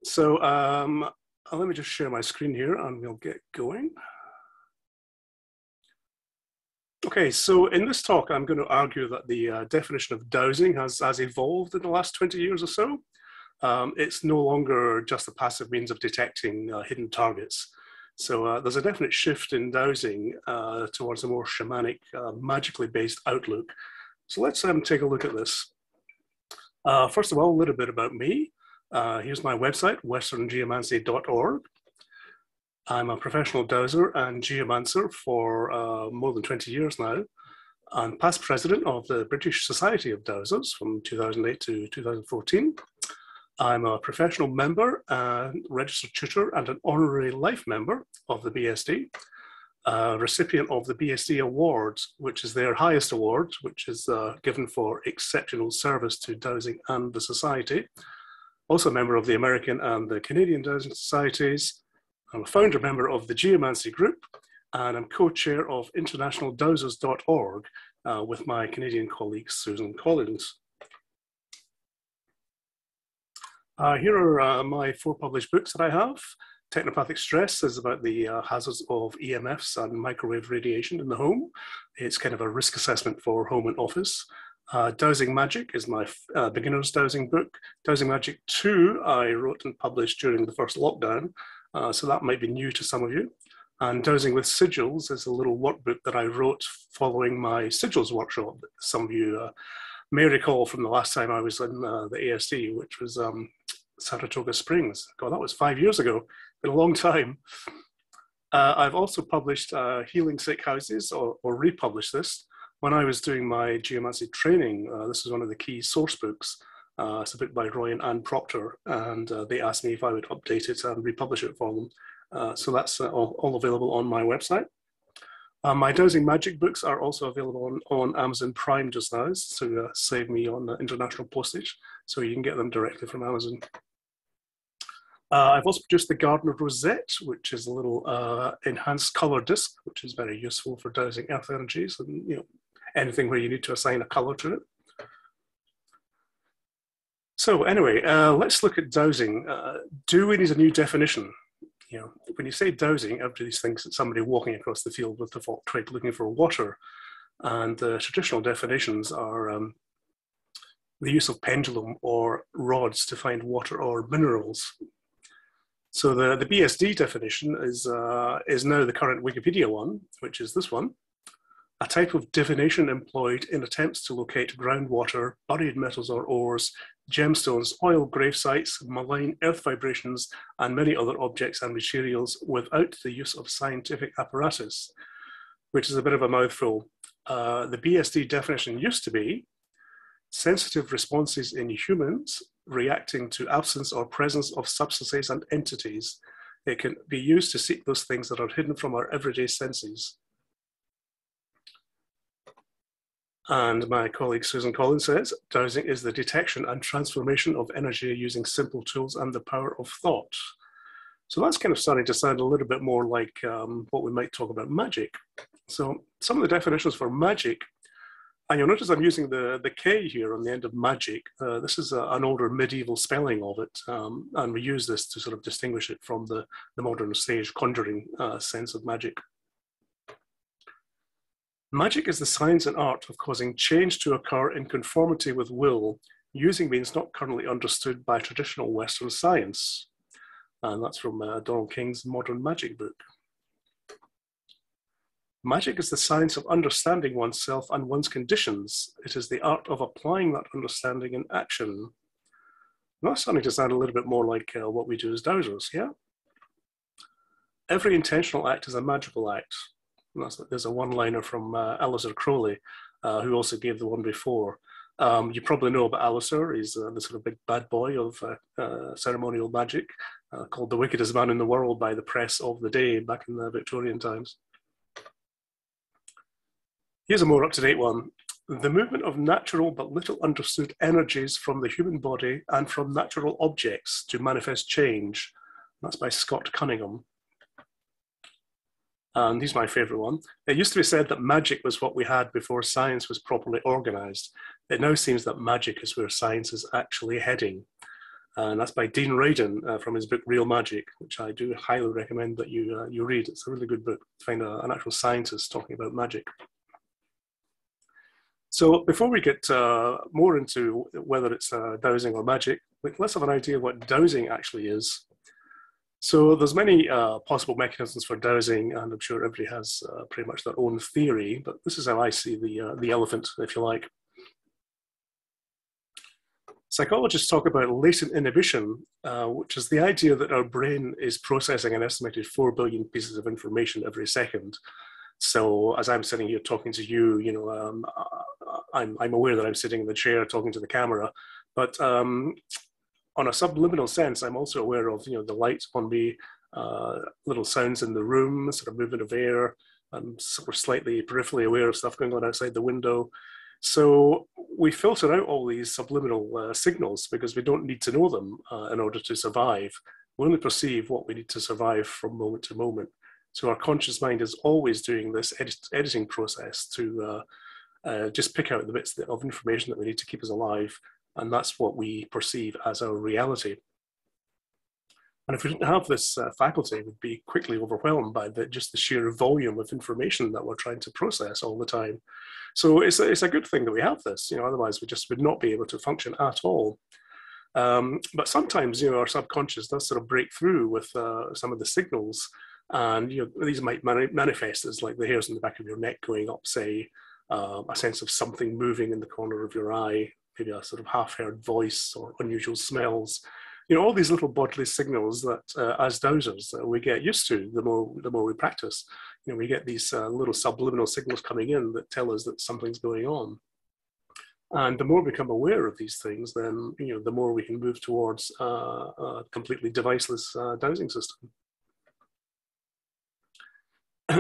So let me just share my screen here and we'll get going. Okay, so in this talk, I'm going to argue that the definition of dowsing has evolved in the last 20 years or so. It's no longer just a passive means of detecting hidden targets. So there's a definite shift in dowsing towards a more shamanic, magically based outlook. So let's take a look at this. First of all, a little bit about me. Here's my website, westerngeomancy.org. I'm a professional dowser and geomancer for more than 20 years now. I'm past president of the British Society of Dowsers from 2008 to 2014. I'm a professional member and registered tutor and an honorary life member of the BSD, recipient of the BSD Awards, which is their highest award, which is given for exceptional service to dowsing and the society. Also a member of the American and the Canadian Dowsing Societies. I'm a founder member of the Geomancy Group, and I'm co-chair of internationaldowsers.org with my Canadian colleague, Susan Collins. Here are my 4 published books that I have. Technopathic Stress is about the hazards of EMFs and microwave radiation in the home. It's kind of a risk assessment for home and office. Dowsing Magick is my beginner's dowsing book. Dowsing Magick 2 I wrote and published during the first lockdown, so that might be new to some of you. And Dowsing with Sigils is a little workbook that I wrote following my sigils workshop that some of you may recall from the last time I was in the ASD, which was Saratoga Springs. God, that was 5 years ago, been a long time. I've also published Healing Sick Houses, or republished this. When I was doing my geomancy training, this was one of the key source books. It's a book by Roy and Anne Proctor, and they asked me if I would update it and republish it for them. So that's all available on my website. My Dowsing Magick books are also available on Amazon Prime just now, to save me on international postage, so you can get them directly from Amazon. I've also produced the Gardner Rosette, which is a little enhanced color disc, which is very useful for dowsing earth energies and anything where you need to assign a color to it. So anyway, let's look at dowsing. Do we need a new definition? When you say dowsing, everybody thinks it's somebody walking across the field with the forked twig looking for water. And the traditional definitions are the use of pendulum or rods to find water or minerals. So the BSD definition is now the current Wikipedia one, which is this one. A type of divination employed in attempts to locate groundwater, buried metals or ores, gemstones, oil grave sites, malign earth vibrations, and many other objects and materials without the use of scientific apparatus, which is a bit of a mouthful. The BSD definition used to be sensitive responses in humans reacting to absence or presence of substances and entities. It can be used to seek those things that are hidden from our everyday senses. And my colleague Susan Collins says, dowsing is the detection and transformation of energy using simple tools and the power of thought. So that's kind of starting to sound a little bit more like what we might talk about magic. So some of the definitions for magic, and you'll notice I'm using the K here on the end of magic. This is an older medieval spelling of it, and we use this to sort of distinguish it from the modern stage conjuring sense of magic. Magic is the science and art of causing change to occur in conformity with will, using means not currently understood by traditional Western science. And that's from Donald King's Modern Magic book. Magic is the science of understanding oneself and one's conditions. It is the art of applying that understanding in action. And that's starting to sound a little bit more like what we do as dowsers, yeah? Every intentional act is a magical act. There's a one-liner from Alistair Crowley, who also gave the one before. You probably know about Alistair. He's the sort of big bad boy of ceremonial magic, called the wickedest man in the world by the press of the day back in the Victorian times. Here's a more up-to-date one. The movement of natural but little understood energies from the human body and from natural objects to manifest change. That's by Scott Cunningham. And here's my favorite one. It used to be said that magic was what we had before science was properly organized. It now seems that magic is where science is actually heading. And that's by Dean Radin from his book Real Magic, which I do highly recommend that you read. It's a really good book to find an actual scientist talking about magic. So before we get more into whether it's dowsing or magic, let's have an idea of what dowsing actually is. So there's many possible mechanisms for dowsing, and I'm sure everybody has pretty much their own theory, but this is how I see the elephant, if you like. Psychologists talk about latent inhibition, which is the idea that our brain is processing an estimated 4 billion pieces of information every second. So as I'm sitting here talking to you, I'm aware that I'm sitting in the chair talking to the camera, but on a subliminal sense, I'm also aware of the light on me, little sounds in the room, sort of movement of air. I'm sort of slightly peripherally aware of stuff going on outside the window. So we filter out all these subliminal signals because we don't need to know them in order to survive. We only perceive what we need to survive from moment to moment. So our conscious mind is always doing this editing process to just pick out the bits of information that we need to keep us alive. And that's what we perceive as our reality. And if we didn't have this faculty, we'd be quickly overwhelmed by just the sheer volume of information that we're trying to process all the time. So it's a good thing that we have this, otherwise we just would not be able to function at all. But sometimes, our subconscious does sort of break through with some of the signals. And these might manifest as like the hairs in the back of your neck going up, say, a sense of something moving in the corner of your eye, maybe a sort of half-heard voice or unusual smells. All these little bodily signals that as dowsers we get used to the more we practice. We get these little subliminal signals coming in that tell us that something's going on. And the more we become aware of these things, then the more we can move towards a completely deviceless dowsing system.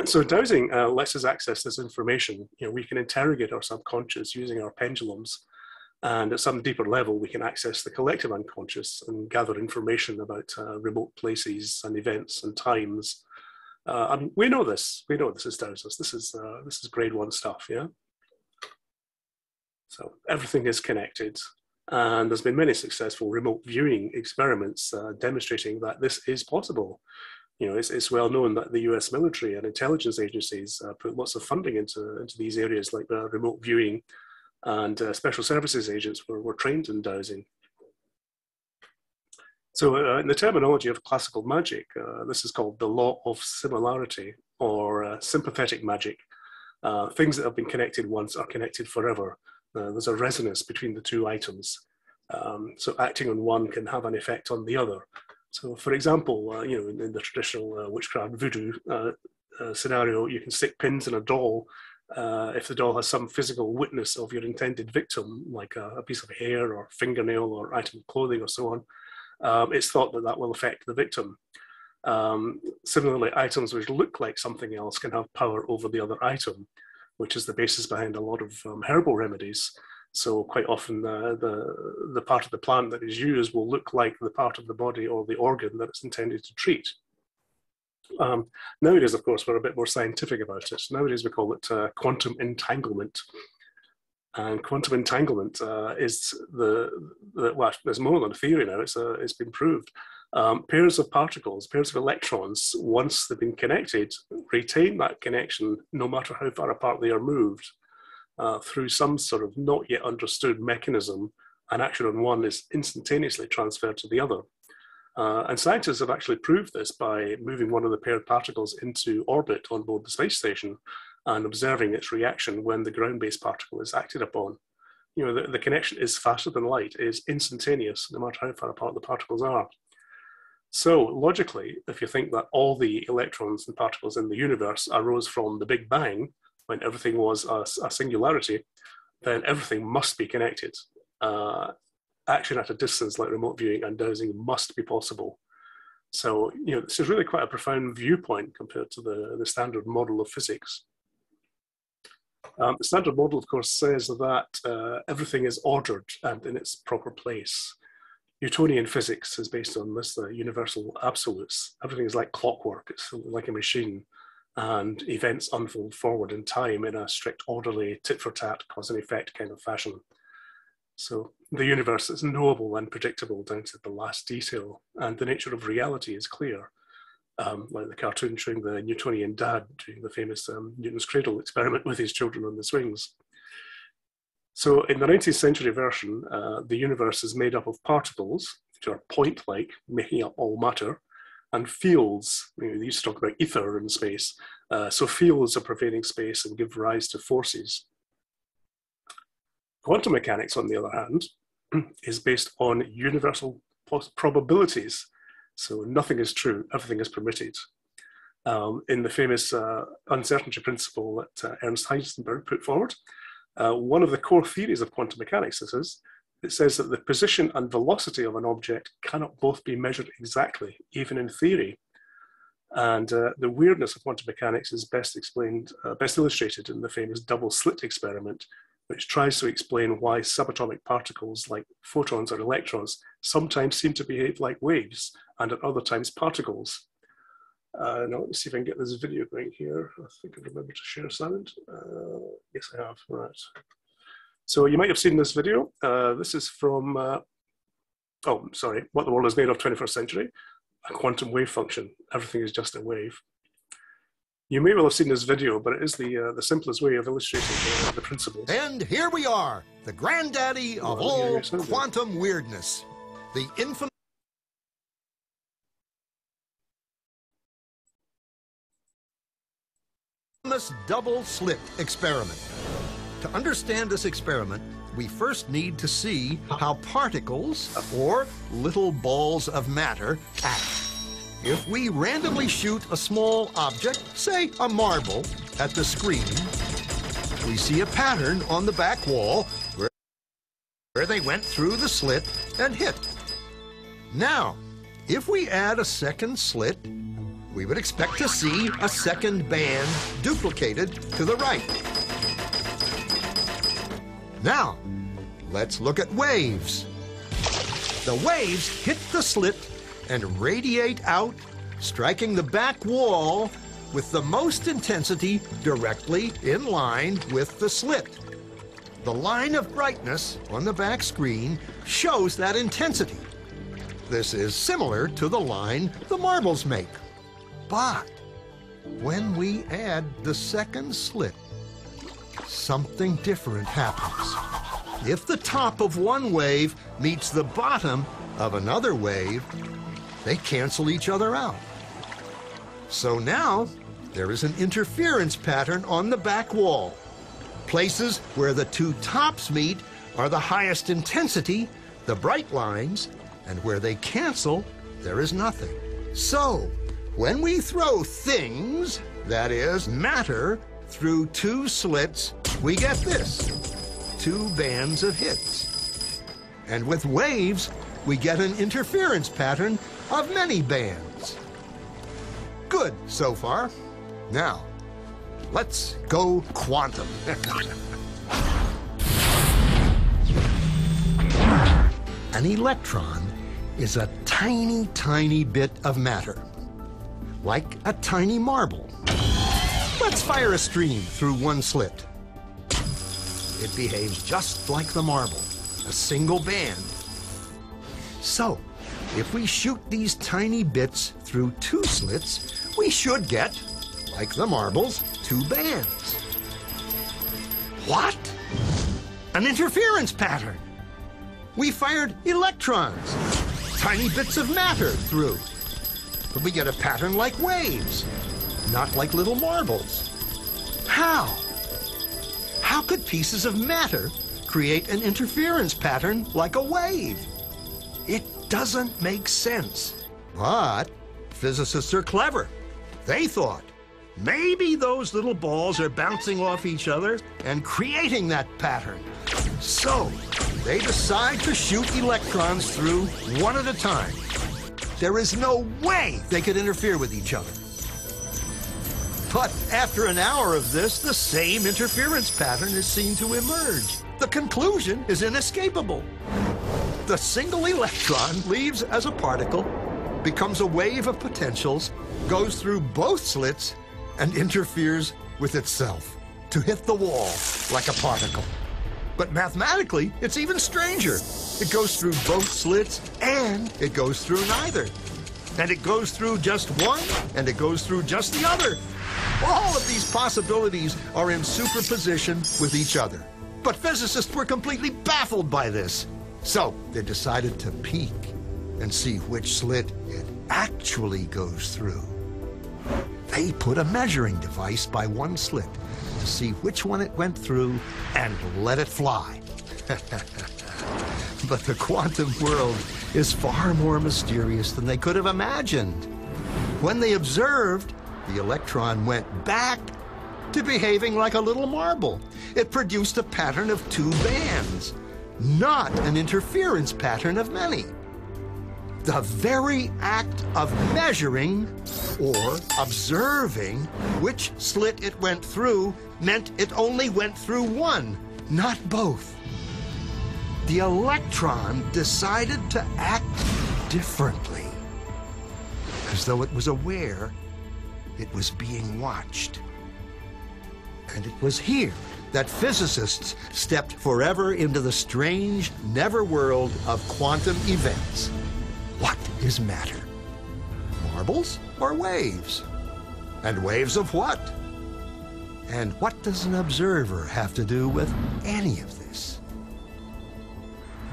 So dowsing lets us access this information. We can interrogate our subconscious using our pendulums, and at some deeper level, we can access the collective unconscious and gather information about remote places and events and times. And we know this. We know this is dowsers. This is grade 1 stuff. Yeah. So everything is connected, and there's been many successful remote viewing experiments demonstrating that this is possible. It's well known that the US military and intelligence agencies put lots of funding into these areas like remote viewing, and special services agents were trained in dowsing. So in the terminology of classical magic, this is called the law of similarity, or sympathetic magic. Things that have been connected once are connected forever. There's a resonance between the two items. So acting on one can have an effect on the other. So, for example, in the traditional witchcraft voodoo scenario, you can stick pins in a doll. If the doll has some physical witness of your intended victim, like a piece of hair or fingernail or item of clothing or so on, it's thought that will affect the victim. Similarly, items which look like something else can have power over the other item, which is the basis behind a lot of herbal remedies. So quite often the part of the plant that is used will look like the part of the body or the organ that it's intended to treat. Nowadays, of course, we're a bit more scientific about it. Nowadays, we call it quantum entanglement. And quantum entanglement is well, there's more than a theory now, it's been proved. Pairs of particles, pairs of electrons, once they've been connected, retain that connection no matter how far apart they are moved. Through some sort of not yet understood mechanism, an action on one is instantaneously transferred to the other. And scientists have actually proved this by moving one of the paired particles into orbit on board the space station and observing its reaction when the ground-based particle is acted upon. The connection is faster than light, it is instantaneous, no matter how far apart the particles are. So logically, if you think that all the electrons and particles in the universe arose from the Big Bang, when everything was a singularity, then everything must be connected. Action at a distance like remote viewing and dowsing must be possible. So, this is really quite a profound viewpoint compared to the standard model of physics. The standard model, of course, says that everything is ordered and in its proper place. Newtonian physics is based on this, the universal absolutes. Everything is like clockwork, it's like a machine. And events unfold forward in time in a strict, orderly, tit-for-tat, cause and effect kind of fashion. So The universe is knowable and predictable down to the last detail, and the nature of reality is clear. Like the cartoon showing the Newtonian dad doing the famous Newton's cradle experiment with his children on the swings. So in the 19th century version, the universe is made up of particles, which are point-like, making up all matter, and fields. They used to talk about ether in space. So fields are pervading space and give rise to forces. Quantum mechanics, on the other hand, is based on universal probabilities. So nothing is true, everything is permitted. In the famous uncertainty principle that Ernst Heisenberg put forward, one of the core theories of quantum mechanics it says that the position and velocity of an object cannot both be measured exactly, even in theory. And the weirdness of quantum mechanics is best illustrated in the famous double slit experiment, which tries to explain why subatomic particles like photons or electrons sometimes seem to behave like waves and at other times particles. Now let me see if I can get this video going here. I think I remember to share sound. Yes, I have, right. So you might have seen this video. This is from, What the World Is Made of, 21st Century, a quantum wave function. Everything is just a wave. You may well have seen this video, but it is the simplest way of illustrating the principles. And here we are, the granddaddy of all quantum weirdness, the infamous double slit experiment. To understand this experiment, we first need to see how particles, or little balls of matter, act. If we randomly shoot a small object, say a marble, at the screen, we see a pattern on the back wall where they went through the slit and hit. Now, if we add a second slit, we would expect to see a second band duplicated to the right. Now, let's look at waves. The waves hit the slit and radiate out, striking the back wall with the most intensity directly in line with the slit. The line of brightness on the back screen shows that intensity. This is similar to the line the marbles make. But when we add the second slit, something different happens. If the top of one wave meets the bottom of another wave, they cancel each other out. So now there is an interference pattern on the back wall. Places where the two tops meet are the highest intensity, the bright lines, and where they cancel, there is nothing. So when we throw things, that is, matter, through two slits, we get this, two bands of hits. And with waves, we get an interference pattern of many bands. Good so far. Now, let's go quantum. An electron is a tiny, tiny bit of matter, like a tiny marble. Let's fire a stream through one slit. It behaves just like the marble, a single band. So, if we shoot these tiny bits through two slits, we should get, like the marbles, two bands. What? An interference pattern. We fired electrons, tiny bits of matter through. But we get a pattern like waves, not like little marbles. How? How could pieces of matter create an interference pattern like a wave? It doesn't make sense. But physicists are clever. They thought, maybe those little balls are bouncing off each other and creating that pattern. So they decide to shoot electrons through one at a time. There is no way they could interfere with each other. But after an hour of this, the same interference pattern is seen to emerge. The conclusion is inescapable. The single electron leaves as a particle, becomes a wave of potentials, goes through both slits, and interferes with itself to hit the wall like a particle. But mathematically, it's even stranger. It goes through both slits, and it goes through neither. And it goes through just one, and it goes through just the other. All of these possibilities are in superposition with each other. But physicists were completely baffled by this. So they decided to peek and see which slit it actually goes through. They put a measuring device by one slit to see which one it went through and let it fly. But the quantum world is far more mysterious than they could have imagined. When they observed, the electron went back to behaving like a little marble. It produced a pattern of two bands, not an interference pattern of many. The very act of measuring or observing which slit it went through meant it only went through one, not both. The electron decided to act differently, as though it was aware it was being watched. And it was here that physicists stepped forever into the strange netherworld of quantum events. What is matter? Marbles or waves? And waves of what? And what does an observer have to do with any of this?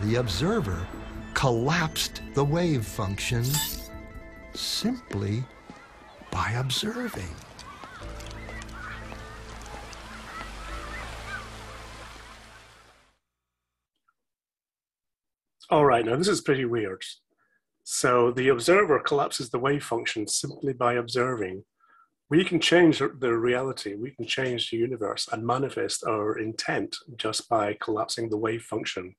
The observer collapsed the wave function simply by observing. All right, now this is pretty weird. So the observer collapses the wave function simply by observing. We can change the reality, we can change the universe and manifest our intent just by collapsing the wave function.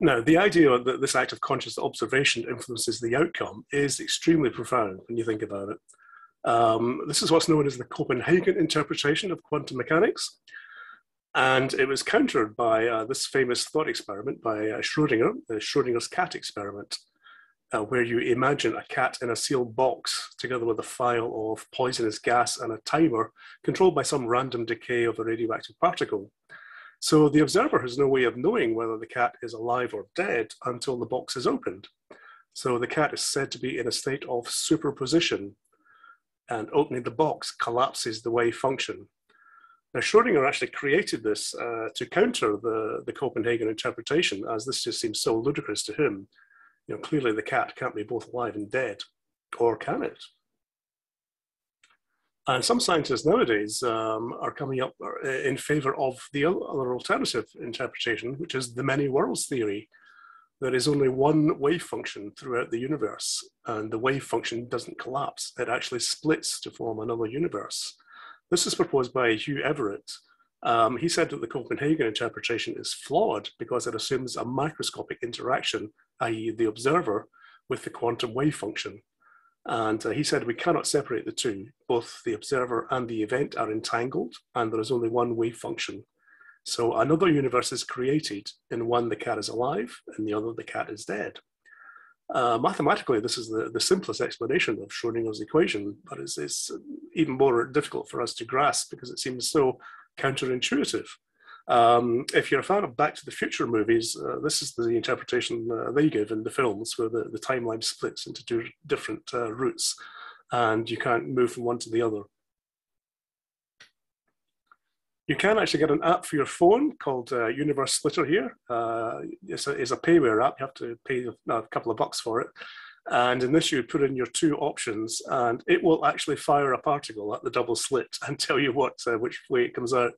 Now, the idea that this act of conscious observation influences the outcome is extremely profound when you think about it. This is what's known as the Copenhagen interpretation of quantum mechanics. And it was countered by this famous thought experiment by Schrödinger, the Schrödinger's cat experiment, where you imagine a cat in a sealed box together with a phial of poisonous gas and a timer controlled by some random decay of a radioactive particle. So the observer has no way of knowing whether the cat is alive or dead until the box is opened. So the cat is said to be in a state of superposition, and opening the box collapses the wave function. Now, Schrödinger actually created this to counter the Copenhagen interpretation, as this just seems so ludicrous to him. You know, clearly the cat can't be both alive and dead, or can it? And some scientists nowadays are coming up in favor of the other alternative interpretation, which is the many worlds theory. There is only one wave function throughout the universe, and the wave function doesn't collapse. It actually splits to form another universe. This is proposed by Hugh Everett. He said that the Copenhagen interpretation is flawed because it assumes a microscopic interaction, i.e. the observer, with the quantum wave function. And he said we cannot separate the two. Both the observer and the event are entangled, and there is only one wave function. So another universe is created. In one, the cat is alive, in the other, the cat is dead. Mathematically, this is the simplest explanation of Schrödinger's equation, but it's even more difficult for us to grasp because it seems so counterintuitive. If you're a fan of Back to the Future movies, this is the interpretation they give in the films, where the timeline splits into two different routes, and you can't move from one to the other. You can actually get an app for your phone called Universe Splitter here. It's a payware app. You have to pay a couple of bucks for it. And in this, you put in your two options, and it will actually fire a particle at the double slit and tell you which way it comes out.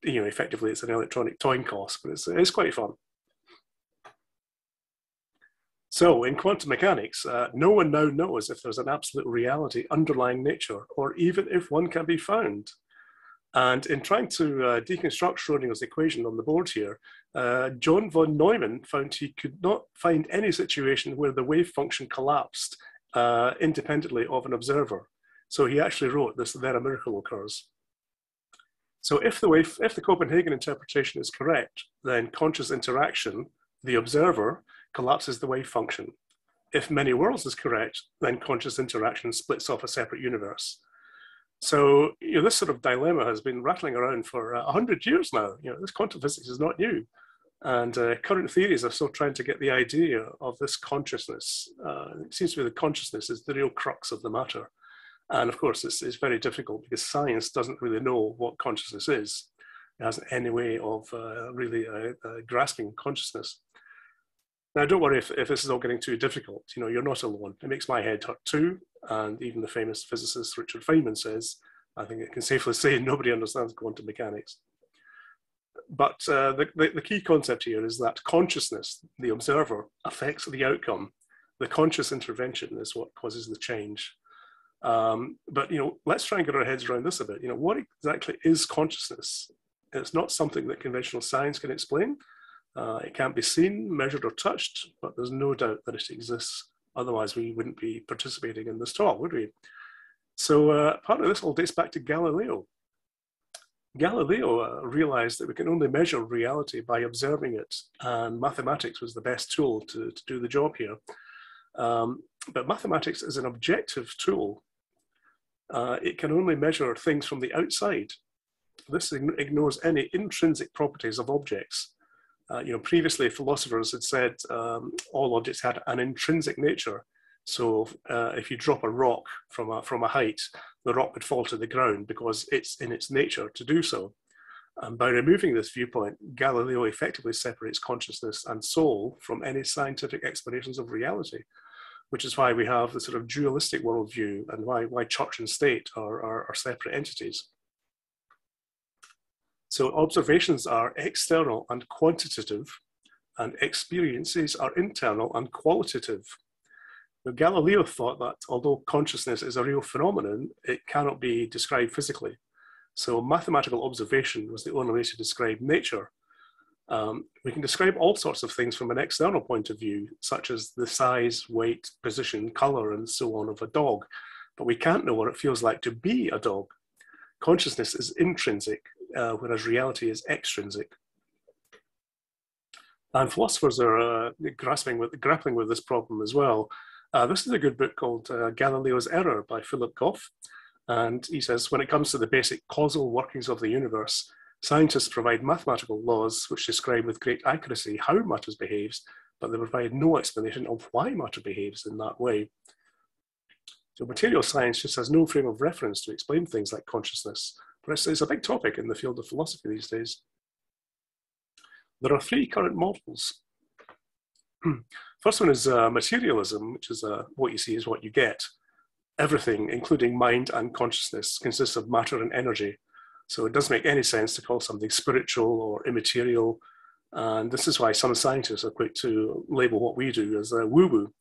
You know, effectively, it's an electronic coin toss, but it's quite fun. So in quantum mechanics, no one now knows if there's an absolute reality underlying nature, or even if one can be found. And in trying to deconstruct Schrödinger's equation on the board here, John von Neumann found he could not find any situation where the wave function collapsed independently of an observer. So he actually wrote this, then a miracle occurs. So if the Copenhagen interpretation is correct, then conscious interaction, the observer, collapses the wave function. If many worlds is correct, then conscious interaction splits off a separate universe. So, this sort of dilemma has been rattling around for 100 years now. This quantum physics is not new. And current theories are still trying to get the idea of this consciousness. It seems to be the consciousness is the real crux of the matter. And of course, it's very difficult because science doesn't really know what consciousness is. It hasn't any way of really grasping consciousness. Now, don't worry if this is all getting too difficult. You're not alone. It makes my head hurt too. And even the famous physicist Richard Feynman says, I think it can safely say nobody understands quantum mechanics. But the key concept here is that consciousness, the observer, affects the outcome. The conscious intervention is what causes the change. But let's try and get our heads around this a bit. What exactly is consciousness? It's not something that conventional science can explain. It can't be seen, measured, or touched, but there's no doubt that it exists. Otherwise, we wouldn't be participating in this talk, would we? So part of this all dates back to Galileo. Galileo realized that we can only measure reality by observing it, and mathematics was the best tool to do the job here. But mathematics is an objective tool. It can only measure things from the outside. This ignores any intrinsic properties of objects. Previously philosophers had said all objects had an intrinsic nature. So if you drop a rock from a height, the rock would fall to the ground because it's in its nature to do so. And by removing this viewpoint, Galileo effectively separates consciousness and soul from any scientific explanations of reality, which is why we have the sort of dualistic worldview and why church and state are separate entities. So observations are external and quantitative, and experiences are internal and qualitative. Now, Galileo thought that although consciousness is a real phenomenon, it cannot be described physically. So mathematical observation was the only way to describe nature. We can describe all sorts of things from an external point of view, such as the size, weight, position, color, and so on of a dog, but we can't know what it feels like to be a dog. Consciousness is intrinsic, whereas reality is extrinsic. And philosophers are grappling with this problem as well. This is a good book called Galileo's Error by Philip Goff. And he says, when it comes to the basic causal workings of the universe, scientists provide mathematical laws which describe with great accuracy how matter behaves, but they provide no explanation of why matter behaves in that way. So material science just has no frame of reference to explain things like consciousness, but it's a big topic in the field of philosophy these days. There are three current models. First one is materialism, which is what you see is what you get. Everything, including mind and consciousness, consists of matter and energy. So it doesn't make any sense to call something spiritual or immaterial. And this is why some scientists are quick to label what we do as woo-woo.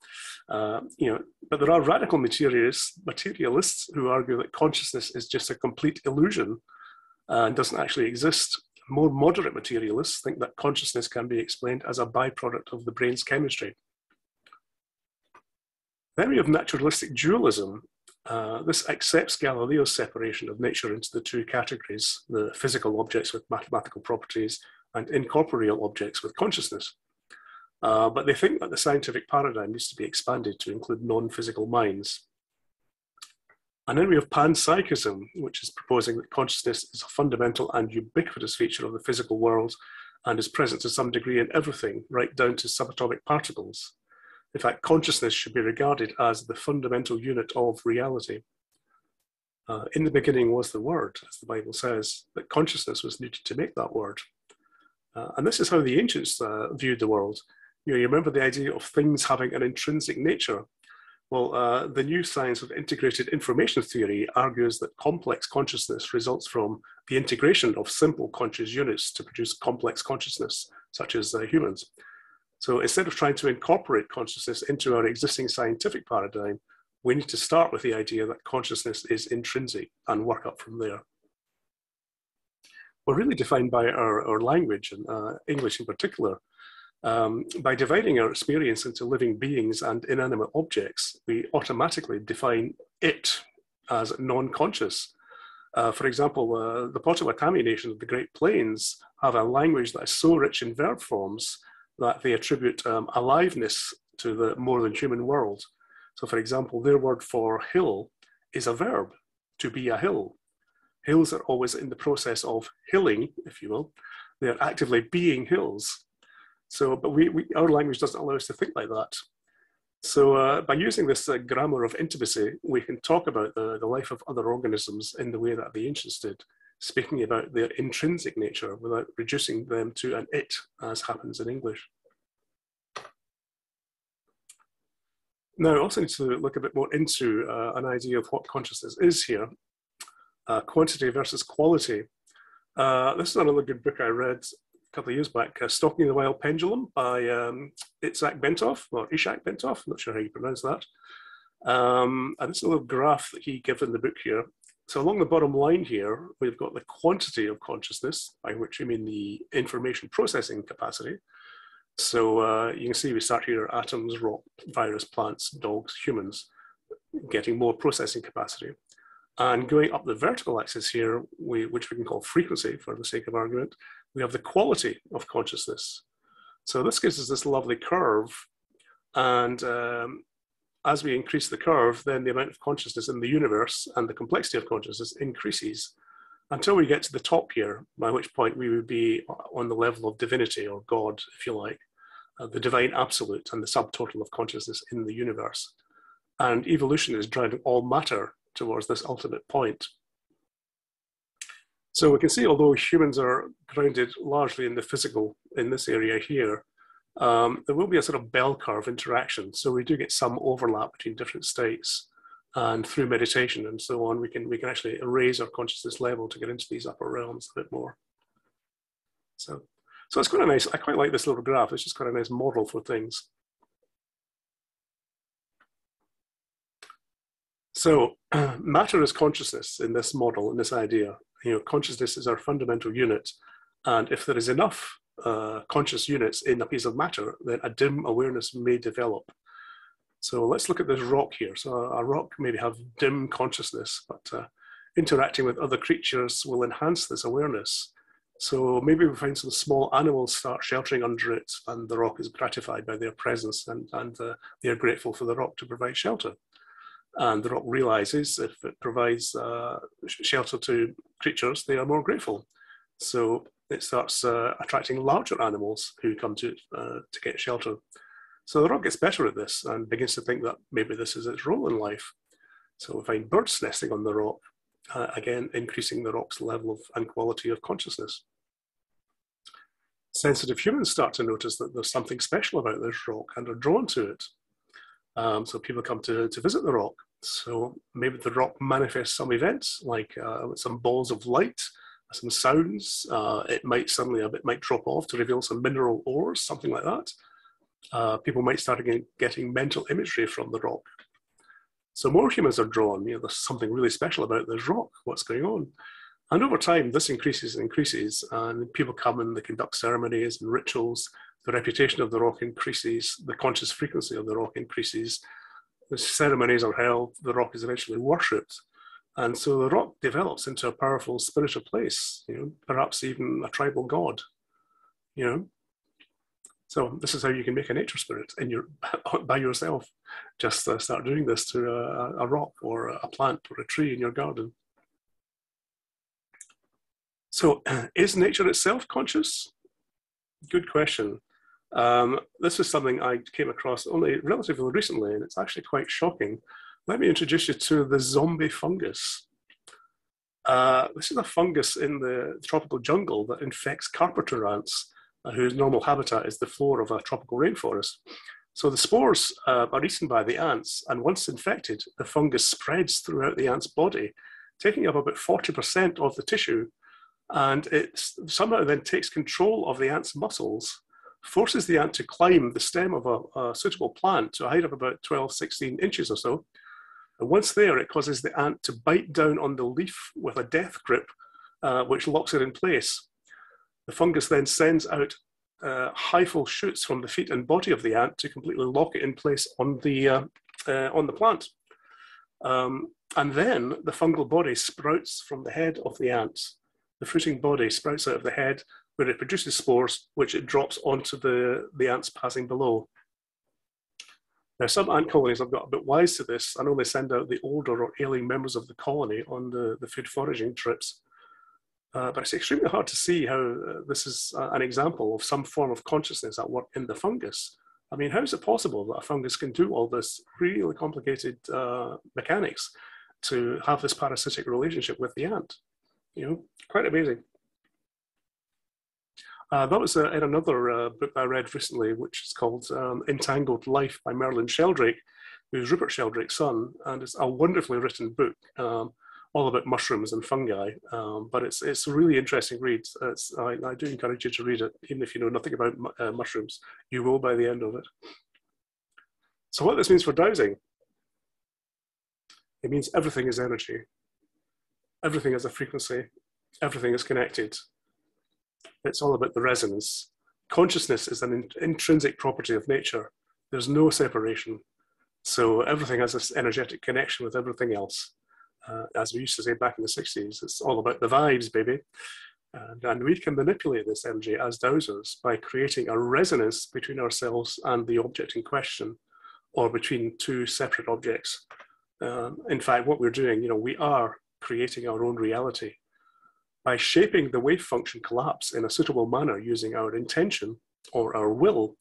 But there are radical materialists who argue that consciousness is just a complete illusion and doesn't actually exist. More moderate materialists think that consciousness can be explained as a byproduct of the brain's chemistry. Then we have naturalistic dualism. This accepts Galileo's separation of nature into the two categories, the physical objects with mathematical properties and incorporeal objects with consciousness. But they think that the scientific paradigm needs to be expanded to include non-physical minds. And then we have panpsychism, which is proposing that consciousness is a fundamental and ubiquitous feature of the physical world and is present to some degree in everything, right down to subatomic particles. In fact, consciousness should be regarded as the fundamental unit of reality. In the beginning was the Word, as the Bible says, but consciousness was needed to make that Word. And this is how the ancients viewed the world. You remember the idea of things having an intrinsic nature. Well, the new science of integrated information theory argues that complex consciousness results from the integration of simple conscious units to produce complex consciousness, such as humans. So instead of trying to incorporate consciousness into our existing scientific paradigm, we need to start with the idea that consciousness is intrinsic and work up from there. We're really defined by our language, and English in particular. By dividing our experience into living beings and inanimate objects, we automatically define it as non-conscious. For example, the Potawatomi Nation of the Great Plains have a language that is so rich in verb forms that they attribute aliveness to the more than human world. So for example, their word for hill is a verb. to be a hill. Hills are always in the process of hilling, if you will. They're actively being hills. So, but our language doesn't allow us to think like that. So by using this grammar of intimacy, we can talk about the life of other organisms in the way that the ancients did, speaking about their intrinsic nature without reducing them to an it, as happens in English. Now, I also need to look a bit more into an idea of what consciousness is here, quantity versus quality. This is another good book I read a couple of years back, Stalking the Wild Pendulum by Ishak Bentov, I'm not sure how you pronounce that. And it's a little graph that he gives in the book here. So along the bottom line here, we've got the quantity of consciousness, by which I mean the information processing capacity. So you can see we start here, atoms, rock, virus, plants, dogs, humans, getting more processing capacity. And going up the vertical axis here, which we can call frequency for the sake of argument, we have the quality of consciousness. So this gives us this lovely curve. And as we increase the curve, then the amount of consciousness in the universe and the complexity of consciousness increases until we get to the top here, by which point we would be on the level of divinity or God, if you like, the divine absolute and the subtotal of consciousness in the universe. And evolution is driving all matter towards this ultimate point. So we can see, although humans are grounded largely in the physical in this area here, there will be a sort of bell curve interaction. So we do get some overlap between different states, and through meditation and so on, we can actually raise our consciousness level to get into these upper realms a bit more. So it's quite a nice, I quite like this little graph. It's just quite a nice model for things. So matter is consciousness in this model, in this idea. You know, consciousness is our fundamental unit. And if there is enough conscious units in a piece of matter, then a dim awareness may develop. So let's look at this rock here. So a rock may have dim consciousness, but interacting with other creatures will enhance this awareness. So maybe we find some small animals start sheltering under it, and the rock is gratified by their presence, and they are grateful for the rock to provide shelter. And the rock realizes if it provides shelter to creatures, they are more grateful. So it starts attracting larger animals who come to get shelter. So the rock gets better at this and begins to think that maybe this is its role in life. So we find birds nesting on the rock, again, increasing the rock's level of and quality of consciousness. Sensitive humans start to notice that there's something special about this rock and are drawn to it. So people come to visit the rock. So maybe the rock manifests some events, like some balls of light, some sounds. It might suddenly, a bit might drop off to reveal some mineral ores, something like that. People might start getting mental imagery from the rock. So more humans are drawn. You know, there's something really special about this rock. What's going on? And over time, this increases and increases, and people come and they conduct ceremonies and rituals. The reputation of the rock increases. The conscious frequency of the rock increases. The ceremonies are held. The rock is eventually worshipped. And so the rock develops into a powerful spiritual place, you know, perhaps even a tribal god, you know. So this is how you can make a nature spirit by yourself. Just start doing this to a rock or a plant or a tree in your garden. So is nature itself conscious? Good question. This is something I came across only relatively recently, and it's actually quite shocking. Let me introduce you to the zombie fungus. This is a fungus in the tropical jungle that infects carpenter ants, whose normal habitat is the floor of a tropical rainforest. So the spores are eaten by the ants, and once infected, the fungus spreads throughout the ant's body, taking up about 40% of the tissue, and it somehow then takes control of the ant's muscles, forces the ant to climb the stem of a suitable plant to a height of about 12, 16 inches or so. And once there, it causes the ant to bite down on the leaf with a death grip, which locks it in place. The fungus then sends out hyphal shoots from the feet and body of the ant to completely lock it in place on the plant. And then the fungal body sprouts from the head of the ant. The fruiting body sprouts out of the head, where it produces spores, which it drops onto the ants passing below. Now, some ant colonies have got a bit wise to this and only send out the older or ailing members of the colony on the food foraging trips. But it's extremely hard to see how this is an example of some form of consciousness at work in the fungus. I mean, how is it possible that a fungus can do all this really complicated mechanics to have this parasitic relationship with the ant? You know, quite amazing. That was in another book I read recently, which is called Entangled Life by Merlin Sheldrake, who's Rupert Sheldrake's son, and it's a wonderfully written book, all about mushrooms and fungi, but it's a really interesting read. I do encourage you to read it, even if you know nothing about mushrooms. You will by the end of it. So what this means for dowsing, it means everything is energy. Everything is a frequency. Everything is connected. It's all about the resonance. Consciousness is an intrinsic property of nature. There's no separation. So everything has this energetic connection with everything else. As we used to say back in the 60s, it's all about the vibes, baby. And we can manipulate this energy as dowsers by creating a resonance between ourselves and the object in question, or between two separate objects. In fact, what we're doing, we are creating our own reality. By shaping the wave function collapse in a suitable manner using our intention or our will,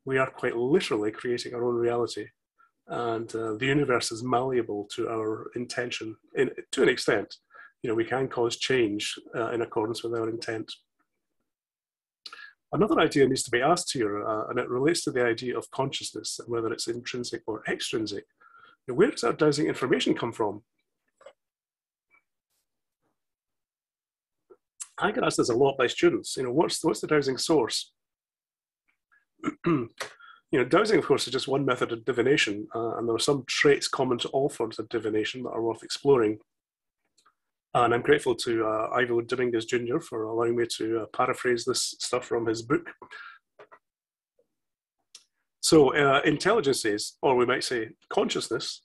we are quite literally creating our own reality. And the universe is malleable to our intention to an extent. We can cause change in accordance with our intent. Another idea needs to be asked here, and it relates to the idea of consciousness, whether it's intrinsic or extrinsic. Where does our dowsing information come from? I get asked this a lot by students. What's the dowsing source? Dowsing, of course, is just one method of divination, and there are some traits common to all forms of divination that are worth exploring. And I'm grateful to Ivo Dominguez Jr. for allowing me to paraphrase this stuff from his book. So intelligences, or we might say consciousness,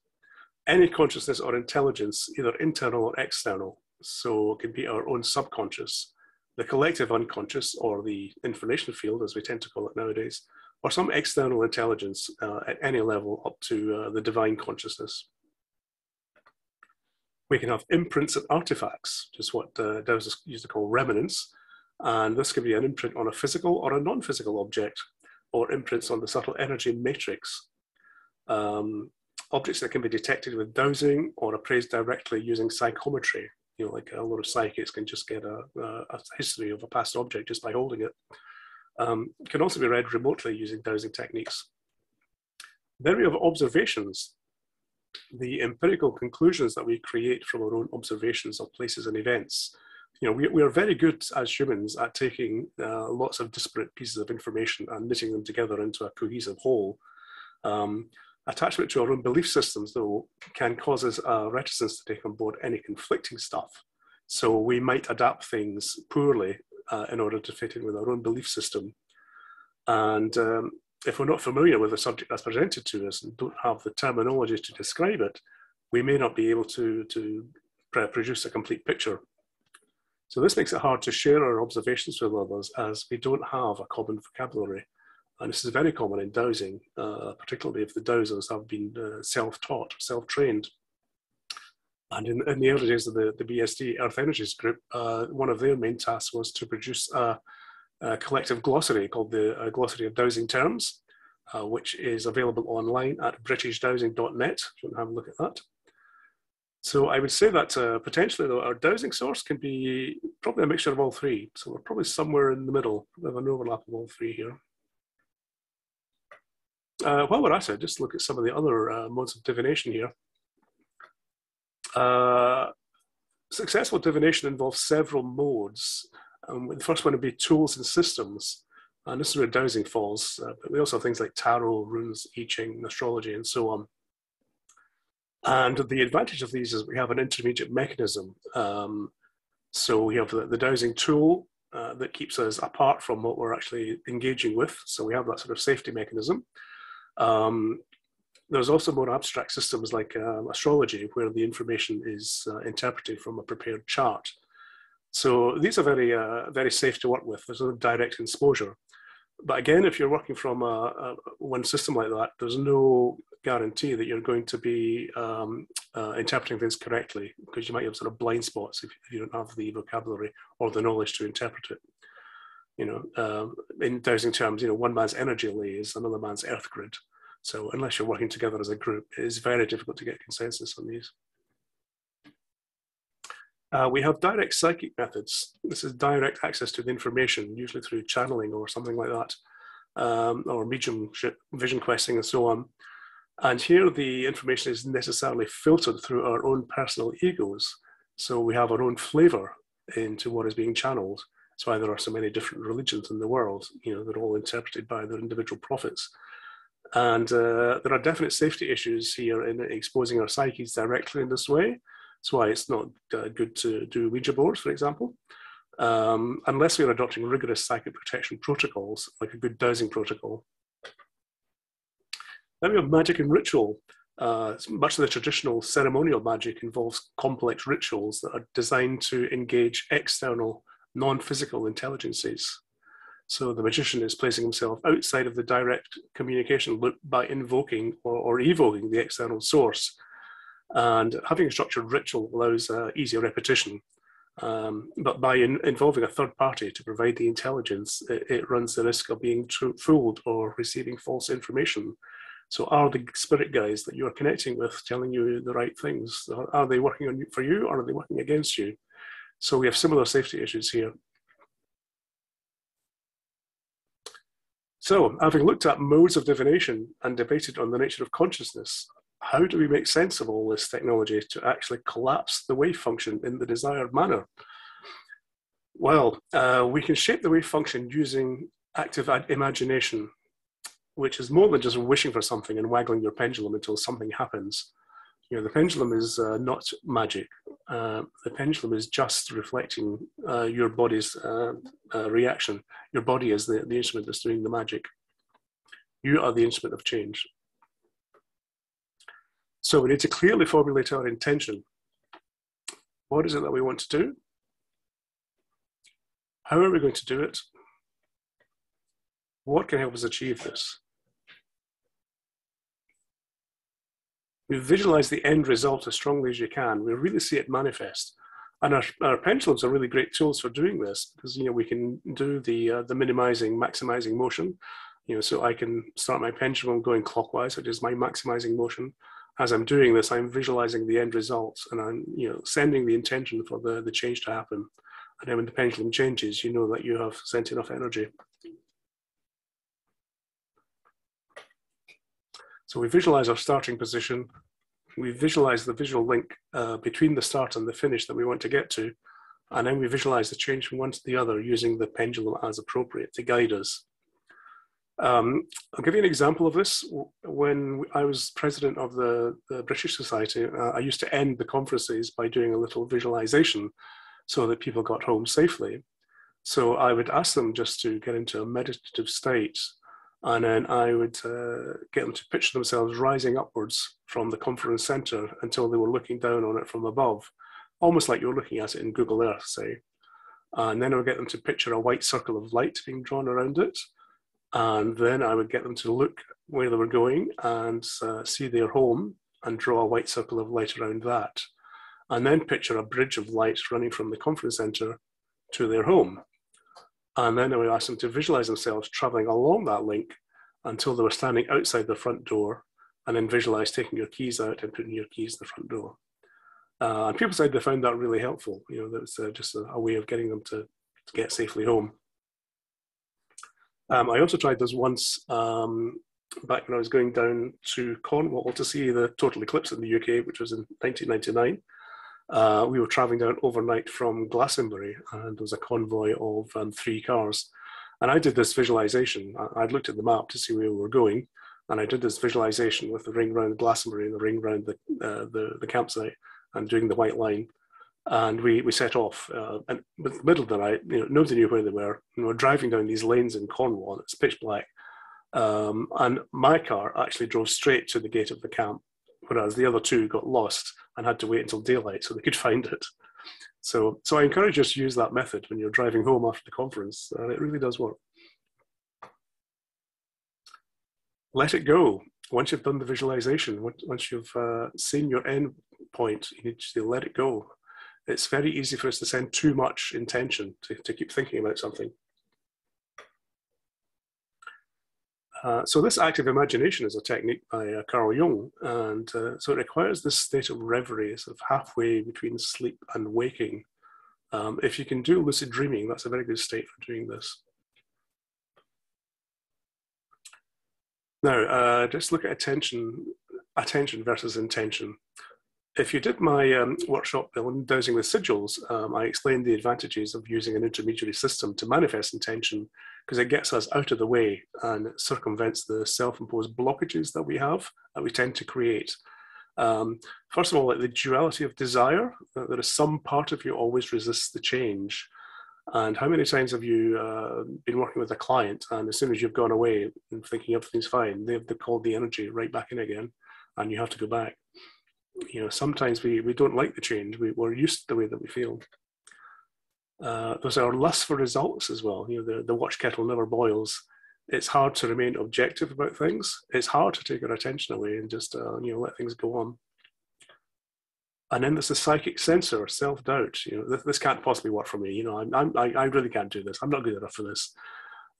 any consciousness or intelligence, either internal or external, so it can be our own subconscious, the collective unconscious, or the information field, as we tend to call it nowadays, or some external intelligence at any level up to the divine consciousness. We can have imprints and artifacts, just what dowsers used to call remnants, and this can be an imprint on a physical or a non-physical object, or imprints on the subtle energy matrix. Objects that can be detected with dowsing or appraised directly using psychometry. Like a lot of psychics can just get a history of a past object just by holding it. It can also be read remotely using dowsing techniques. Then we have observations, the empirical conclusions that we create from our own observations of places and events. We are very good as humans at taking lots of disparate pieces of information and knitting them together into a cohesive whole. Attachment to our own belief systems, though, can cause us a reticence to take on board any conflicting stuff. So we might adapt things poorly in order to fit in with our own belief system. And if we're not familiar with the subject that's presented to us and don't have the terminology to describe it, we may not be able to produce a complete picture. So this makes it hard to share our observations with others, as we don't have a common vocabulary. And this is very common in dowsing, particularly if the dowsers have been self-taught, self-trained. And in the early days of the BSD Earth Energies group, one of their main tasks was to produce a collective glossary called the Glossary of Dowsing Terms, which is available online at britishdowsing.net, if you want to have a look at that. So I would say that potentially, though, our dowsing source can be probably a mixture of all three. So we're probably somewhere in the middle. We have an overlap of all three here. While we're at it, just look at some of the other modes of divination here. Successful divination involves several modes. The first one would be tools and systems. And this is where dowsing falls. But we also have things like tarot, runes, I Ching, astrology, and so on. And the advantage of these is we have an intermediate mechanism. So we have the dowsing tool that keeps us apart from what we're actually engaging with. So we have that sort of safety mechanism. There's also more abstract systems like astrology, where the information is interpreted from a prepared chart. So these are very, very safe to work with. There's no direct exposure. But again, if you're working from one system like that, there's no guarantee that you're going to be interpreting things correctly, because you might have sort of blind spots if you don't have the vocabulary or the knowledge to interpret it. In dowsing terms, one man's energy lay is another man's earth grid. So unless you're working together as a group, it is very difficult to get consensus on these. We have direct psychic methods. This is direct access to the information, usually through channeling or something like that, or mediumship, vision questing, and so on. And here the information is necessarily filtered through our own personal egos. So we have our own flavor into what is being channeled. That's why there are so many different religions in the world. They're all interpreted by their individual prophets. And there are definite safety issues here in exposing our psyches directly in this way. That's why it's not good to do Ouija boards, for example, unless we're adopting rigorous psychic protection protocols, like a good dowsing protocol. Then we have magic and ritual. Much of the traditional ceremonial magic involves complex rituals that are designed to engage external, non-physical intelligences. So the magician is placing himself outside of the direct communication loop by invoking or evoking the external source. And having a structured ritual allows easier repetition. But by involving a third party to provide the intelligence, it runs the risk of being fooled or receiving false information. So are the spirit guides that you are connecting with telling you the right things? Are they working for you, or are they working against you? So we have similar safety issues here. So having looked at modes of divination and debated on the nature of consciousness, how do we make sense of all this technology to actually collapse the wave function in the desired manner? Well, we can shape the wave function using active imagination, which is more than just wishing for something and waggling your pendulum until something happens. The pendulum is not magic. The pendulum is just reflecting your body's reaction. Your body is the instrument that's doing the magic. You are the instrument of change. So we need to clearly formulate our intention. What is it that we want to do? How are we going to do it? What can help us achieve this? We visualize the end result as strongly as you can. We really see it manifest. And our pendulums are really great tools for doing this, because we can do the minimizing, maximizing motion. So I can start my pendulum going clockwise, which is my maximizing motion. As I'm doing this, I'm visualizing the end results, and I'm sending the intention for the change to happen. And then when the pendulum changes, you know that you have sent enough energy. So we visualize our starting position. We visualize the visual link between the start and the finish that we want to get to. And then we visualize the change from one to the other using the pendulum as appropriate to guide us. I'll give you an example of this. When I was president of the British Society, I used to end the conferences by doing a little visualization so that people got home safely. So I would ask them just to get into a meditative state, and then I would get them to picture themselves rising upwards from the conference center until they were looking down on it from above, almost like you're looking at it in Google Earth, say. And then I would get them to picture a white circle of light being drawn around it. And then I would get them to look where they were going and see their home and draw a white circle of light around that. And then picture a bridge of light running from the conference center to their home. And then I would ask them to visualize themselves traveling along that link until they were standing outside the front door, and then visualize taking your keys out and putting your keys in the front door. And people said they found that really helpful. That was just a way of getting them to get safely home. I also tried this once back when I was going down to Cornwall to see the total eclipse in the UK, which was in 1999. We were traveling down overnight from Glastonbury, and there was a convoy of 3 cars. And I did this visualization. I'd looked at the map to see where we were going, and I did this visualization with the ring round Glastonbury and the ring round the campsite and doing the white line. And we set off, and in the middle of the night, nobody knew where they were. We were driving down these lanes in Cornwall, and it's pitch black. And my car actually drove straight to the gate of the camp, whereas the other 2 got lost and had to wait until daylight so they could find it. So I encourage you to use that method when you're driving home after the conference. It really does work. Let it go. Once you've done the visualization, once you've seen your end point, you need to let it go. It's very easy for us to send too much intention to keep thinking about something. So this active imagination is a technique by Carl Jung, and so it requires this state of reverie, sort of halfway between sleep and waking. If you can do lucid dreaming, that's a very good state for doing this. Now, just look at attention versus intention. If you did my workshop on dowsing with sigils, I explained the advantages of using an intermediary system to manifest intention, because it gets us out of the way and circumvents the self-imposed blockages that we have, that we tend to create. First of all, like the duality of desire, there is some part of you always resists the change. And how many times have you been working with a client, and as soon as you've gone away and thinking everything's fine, they've called the energy right back in again, and you have to go back. You know, sometimes we don't like the change. We're used to the way that we feel. There's our lust for results as well. You know, the watch kettle never boils. It's hard to remain objective about things. It's hard to take our attention away and just you know, let things go on. And then there's the psychic censor, self-doubt. You know, this can't possibly work for me. You know, I really can't do this. I'm not good enough for this.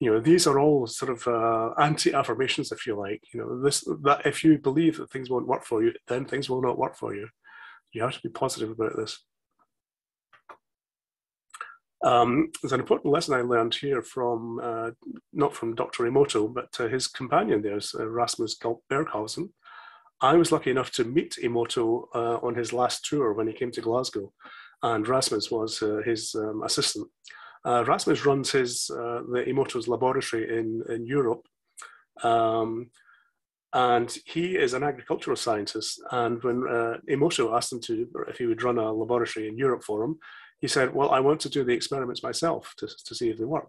You know, these are all sort of anti-affirmations, if you like. You know, that if you believe that things won't work for you, then things will not work for you. You have to be positive about this. There's an important lesson I learned here from, not from Dr. Emoto, but his companion there is Rasmus Berghausen. I was lucky enough to meet Emoto on his last tour when he came to Glasgow, and Rasmus was his assistant. Rasmus runs the Emoto's laboratory in Europe, and he is an agricultural scientist. And when Emoto asked him if he would run a laboratory in Europe for him, he said, well, I want to do the experiments myself to see if they work.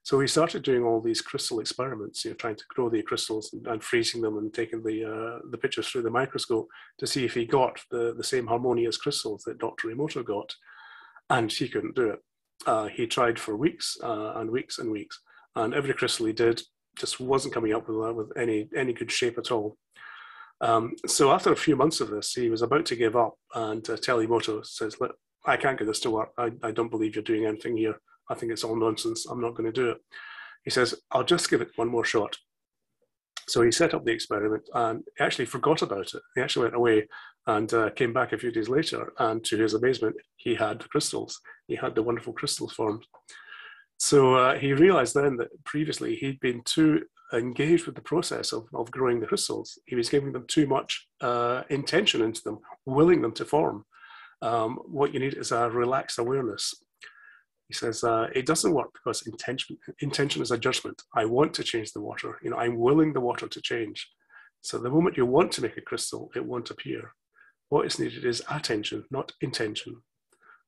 So he started doing all these crystal experiments, you know, trying to grow the crystals and freezing them and taking the pictures through the microscope to see if he got the same harmonious crystals that Dr. Emoto got. And he couldn't do it. He tried for weeks and weeks and weeks, and every crystal he did just wasn't coming up with any good shape at all. So after a few months of this, he was about to give up and tell Emoto, says, look, I can't get this to work. I don't believe you're doing anything here. I think it's all nonsense. I'm not going to do it. He says, I'll just give it one more shot. So he set up the experiment and he actually forgot about it. He actually went away and came back a few days later. And to his amazement, he had the crystals. He had the wonderful crystals formed. So he realized then that previously he'd been too engaged with the process of growing the crystals. He was giving them too much intention into them, willing them to form. What you need is a relaxed awareness. He says, it doesn't work because intention is a judgment. I want to change the water. You know, I'm willing the water to change. So the moment you want to make a crystal, it won't appear. What is needed is attention, not intention.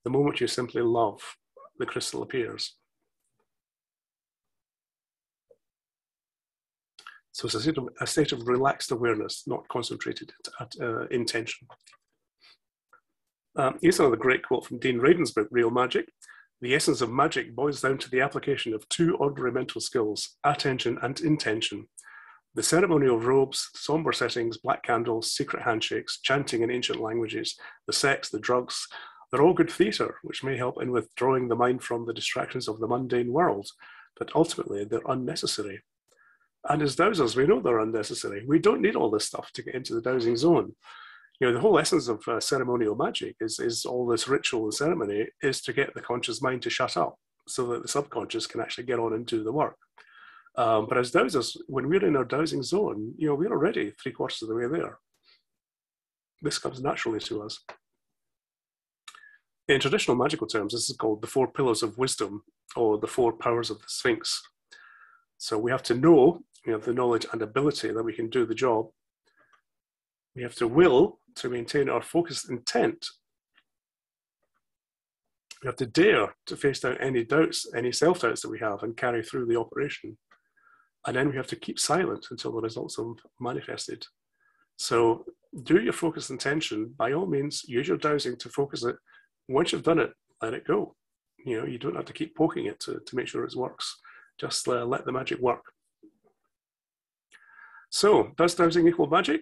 The moment you simply love, the crystal appears. So it's a state of relaxed awareness, not concentrated intention. Here's another great quote from Dean Radin's book, Real Magic. The essence of magic boils down to the application of two ordinary mental skills, attention and intention. The ceremonial robes, somber settings, black candles, secret handshakes, chanting in ancient languages, the sex, the drugs, they're all good theatre, which may help in withdrawing the mind from the distractions of the mundane world, but ultimately they're unnecessary. And as dowsers, we know they're unnecessary. We don't need all this stuff to get into the dowsing zone. You know, the whole essence of ceremonial magic is all this ritual and ceremony is to get the conscious mind to shut up so that the subconscious can actually get on and do the work. But as dowsers, when we're in our dowsing zone, you know, we're already 3/4 of the way there. This comes naturally to us. In traditional magical terms, this is called the 4 pillars of wisdom, or the 4 powers of the Sphinx. So we have to know, we have the knowledge and ability that we can do the job. We have to will to maintain our focused intent. We have to dare to face down any doubts, any self-doubts that we have and carry through the operation. And then we have to keep silent until the results are manifested. So do your focused intention. By all means, use your dowsing to focus it. Once you've done it, let it go. You know, you don't have to keep poking it to make sure it works. Just let the magic work. So, does dowsing equal magic?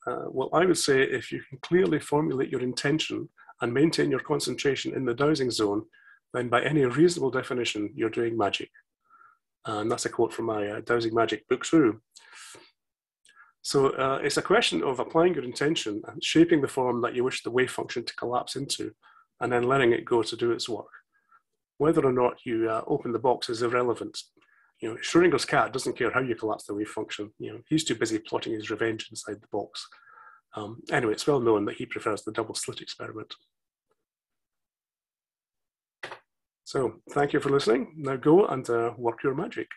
Well, I would say if you can clearly formulate your intention and maintain your concentration in the dowsing zone, then by any reasonable definition, you're doing magic. And that's a quote from my Dowsing Magic book through. So it's a question of applying your intention and shaping the form that you wish the wave function to collapse into, and then letting it go to do its work. Whether or not you open the box is irrelevant. You know, Schrodinger's cat doesn't care how you collapse the wave function. You know, he's too busy plotting his revenge inside the box. Anyway, it's well known that he prefers the double slit experiment. So thank you for listening. Now go and work your magic.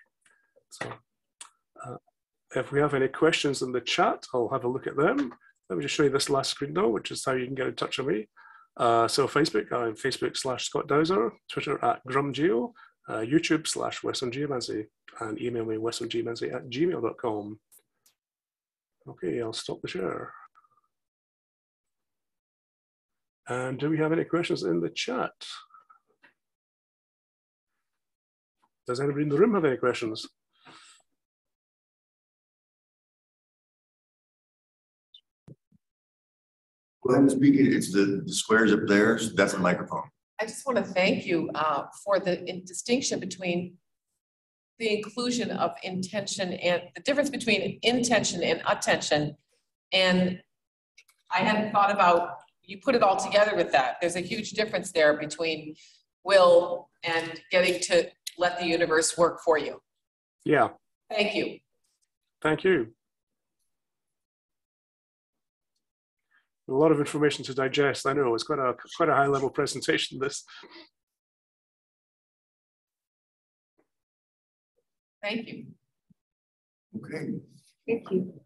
So if we have any questions in the chat, I'll have a look at them. Let me just show you this last screen though, which is how you can get in touch with me. So Facebook, I'm Facebook/Scott Dowser, Twitter @GrumGeo, YouTube /WestonGeomancy, and email me westongmancy@gmail.com. Okay, I'll stop the share. And do we have any questions in the chat? Does anybody in the room have any questions? Go ahead and speak. It's the squares up there. So that's the microphone. I just want to thank you for the distinction between the inclusion of intention and the difference between intention and attention. And I hadn't thought about, you put it all together with that. There's a huge difference there between will and getting to let the universe work for you. Yeah. Thank you. Thank you. A lot of information to digest. I know it's quite a high level presentation, this. Thank you. Okay. Thank you.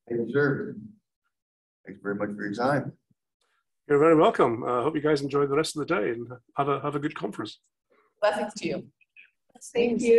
Thank you, sir. Thanks very much for your time. You're very welcome. I hope you guys enjoy the rest of the day and have a good conference. Blessings to you. Thank you.